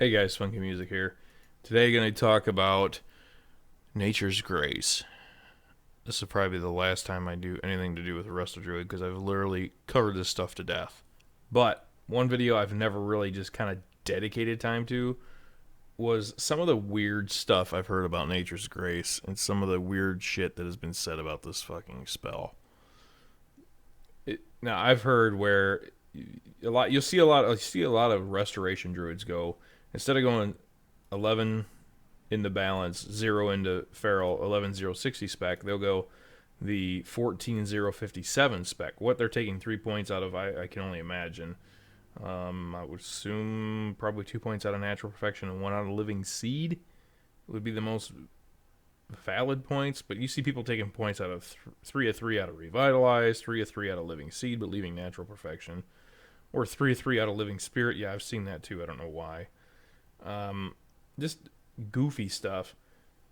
Hey guys, Funky Music here. Today going to talk about Nature's Grace. This will probably be the last time I do anything to do with the Resto Druid because I've literally covered this stuff to death. But one video I've never really just kind of dedicated time to was some of the weird stuff I've heard about Nature's Grace and some of the weird shit that has been said about this fucking spell. Now I've heard where you'll see a lot of restoration druids go, instead of going 11 in the balance, 0 into feral, 11,060 spec, they'll go the 14,057 spec. What they're taking 3 points out of, I can only imagine. I would assume probably 2 points out of natural perfection and 1 out of living seed would be the most valid points. But you see people taking points out of 3 of 3 out of revitalize, 3 of 3 out of living seed, but leaving natural perfection, or 3 of 3 out of living spirit. Yeah, I've seen that too. I don't know why. Just goofy stuff.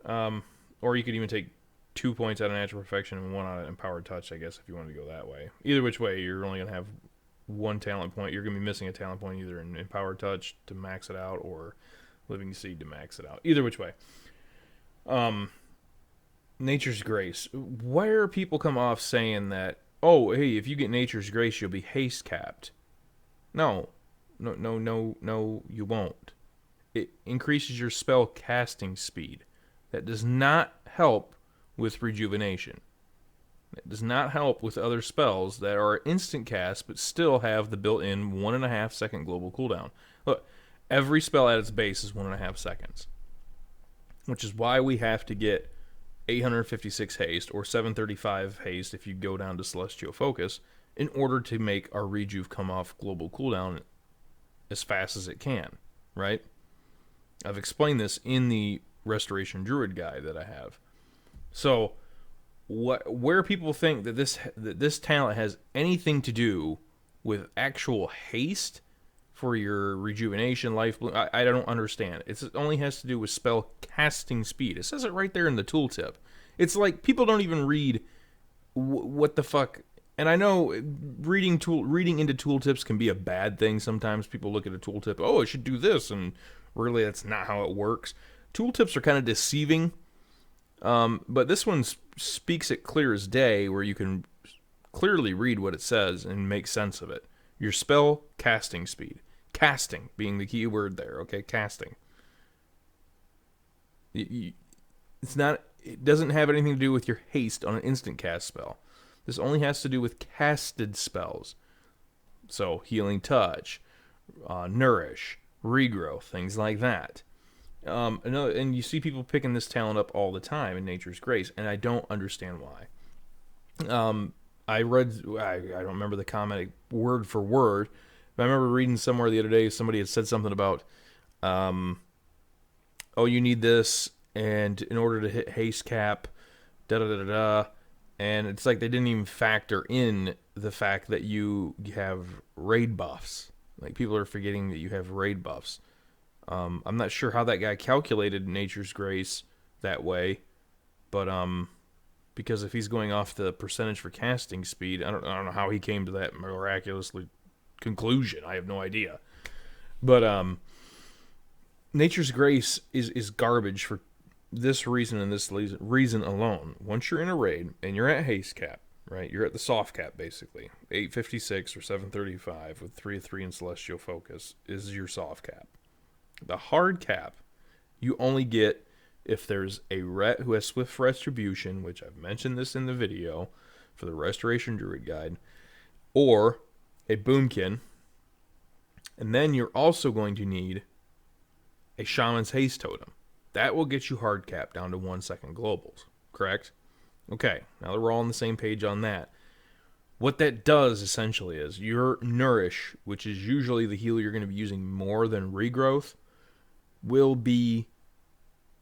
Or you could even take 2 points out of natural perfection and 1 out of empowered touch, I guess, if you wanted to go that way. Either which way, you're only going to have 1 talent point. You're going to be missing a talent point either in empowered touch to max it out or living seed to max it out. Either which way. Nature's Grace. Where people come off saying that, oh, hey, if you get Nature's Grace, you'll be haste capped. No, you won't. It increases your spell casting speed. That does not help with rejuvenation. It does not help with other spells that are instant cast but still have the built-in 1.5 second global cooldown. Look, every spell at its base is 1.5 seconds, which is why we have to get 856 haste or 735 haste if you go down to Celestial Focus in order to make our rejuve come off global cooldown as fast as it can, right? I've explained this in the Restoration Druid guide that I have. So, where people think that this talent has anything to do with actual haste for your rejuvenation, life bloom, I don't understand. It only has to do with spell casting speed. It says it right there in the tooltip. It's like people don't even read what the fuck. And I know reading into tooltips can be a bad thing. Sometimes people look at a tooltip, oh, it should do this, and really that's not how it works. Tooltips are kind of deceiving, but this one speaks it clear as day, where you can clearly read what it says and make sense of it. Your spell casting speed. Casting being the key word there, okay? Casting. It's not. It doesn't have anything to do with your haste on an instant cast spell. This only has to do with casted spells. So, Healing Touch, Nourish, Regrowth, things like that. And you see people picking this talent up all the time in Nature's Grace, and I don't understand why. I don't remember the comment word for word, but I remember reading somewhere the other day, somebody had said something about, oh, you need this, and in order to hit haste cap, da-da-da-da-da, and it's like they didn't even factor in the fact that you have raid buffs. Like, people are forgetting that you have raid buffs. I'm not sure how that guy calculated Nature's Grace that way, but because if he's going off the percentage for casting speed, I don't know how he came to that miraculously conclusion. I have no idea. But Nature's Grace is garbage for this reason and this reason alone. Once you're in a raid and you're at haste cap, right? You're at the soft cap, basically. 856 or 735 with 3 of 3 in Celestial Focus is your soft cap. The hard cap, you only get if there's a ret who has Swift Retribution, which I've mentioned this in the video for the Restoration Druid Guide, or a Boomkin. And then you're also going to need a Shaman's Haste Totem. That will get you hard cap down to 1 second globals, correct? Okay, now that we're all on the same page on that. What that does, essentially, is your Nourish, which is usually the heal you're going to be using more than Regrowth, will be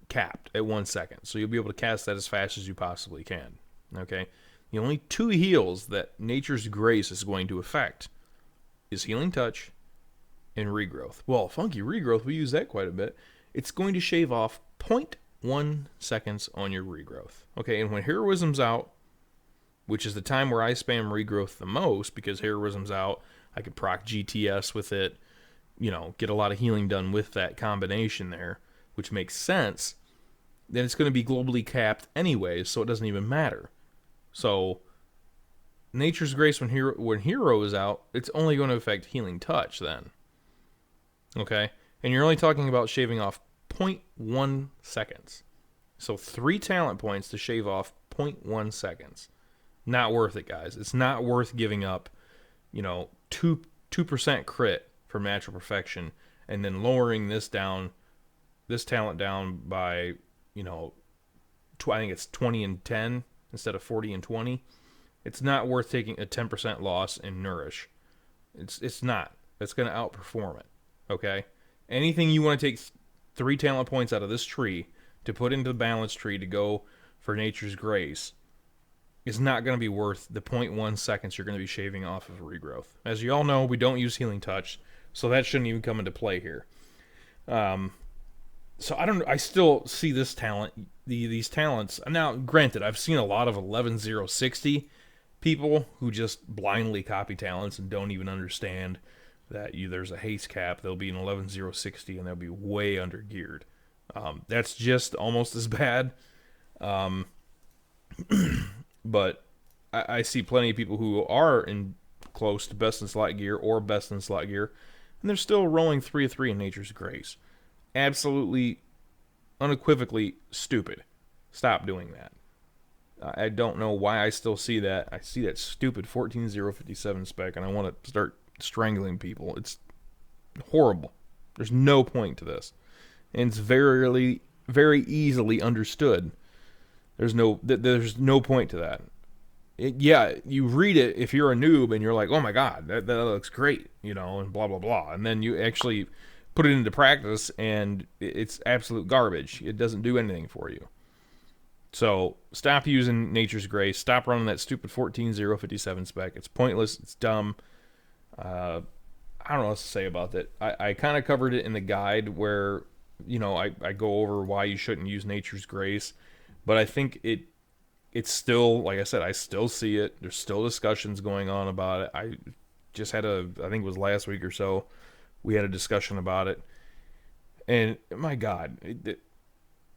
capped at 1 second. So you'll be able to cast that as fast as you possibly can, okay? The only 2 heals that Nature's Grace is going to affect is Healing Touch and Regrowth. Well, Funky Regrowth, we use that quite a bit. It's going to shave off 0.1 seconds on your Regrowth. Okay, and when Heroism's out, which is the time where I spam Regrowth the most, because Heroism's out, I could proc GTS with it, get a lot of healing done with that combination there, which makes sense, then it's going to be globally capped anyways, so it doesn't even matter. So Nature's Grace, when Hero is out, it's only going to affect Healing Touch then. Okay? And you're only talking about shaving off 0.1 seconds. So 3 talent points to shave off 0.1 seconds. Not worth it, guys. It's not worth giving up, 2% crit from Natural Perfection and then lowering this talent down by, I think it's 20 and 10 instead of 40 and 20. It's not worth taking a 10% loss in Nourish. It's not. It's going to outperform it. Okay? Anything you want to take 3 talent points out of this tree to put into the balance tree to go for Nature's Grace is not going to be worth the 0.1 seconds you're going to be shaving off of regrowth. As you all know, we don't use Healing Touch, so that shouldn't even come into play here. So I still see this talent, these talents. Now, granted, I've seen a lot of 11-0-60 people who just blindly copy talents and don't even understand that there's a haste cap. They'll be an 11-0-60 and they'll be way under geared. That's just almost as bad. But I see plenty of people who are in close to best in slot gear or best in slot gear, and they're still rolling 3-3 in Nature's Grace. Absolutely, unequivocally stupid. Stop doing that. I don't know why I still see that. I see that stupid 14-0-57 spec, and I want to start strangling people. It's horrible. There's no point to this. And it's very, very easily understood. There's no point to that. You read it if you're a noob and you're like, oh my god, that looks great, and blah, blah, blah. And then you actually put it into practice and it's absolute garbage. It doesn't do anything for you. So stop using Nature's Grace. Stop running that stupid 14-0-57 spec. It's pointless. It's dumb. I don't know what to say about that. I kind of covered it in the guide where, I go over why you shouldn't use Nature's Grace. But I think it's still, like I said, I still see it. There's still discussions going on about it. I just had I think it was last week or so, we had a discussion about it. And my God,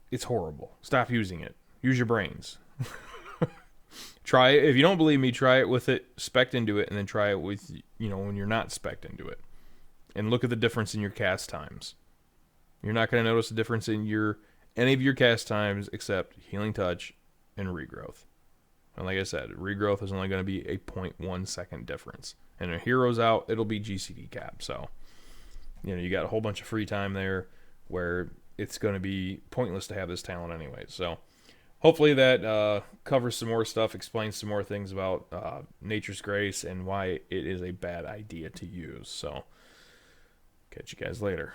it's horrible. Stop using it. Use your brains. Try it. If you don't believe me, try it with it spec'd into it, and then try it with, when you're not spec'd into it. And look at the difference in your cast times. You're not going to notice a difference in any of your cast times except Healing Touch and Regrowth. And like I said, Regrowth is only going to be a 0.1 second difference. And if Hero's out, it'll be GCD cap. So, you got a whole bunch of free time there where it's going to be pointless to have this talent anyway. So, hopefully that covers some more stuff, explains some more things about Nature's Grace and why it is a bad idea to use. So, catch you guys later.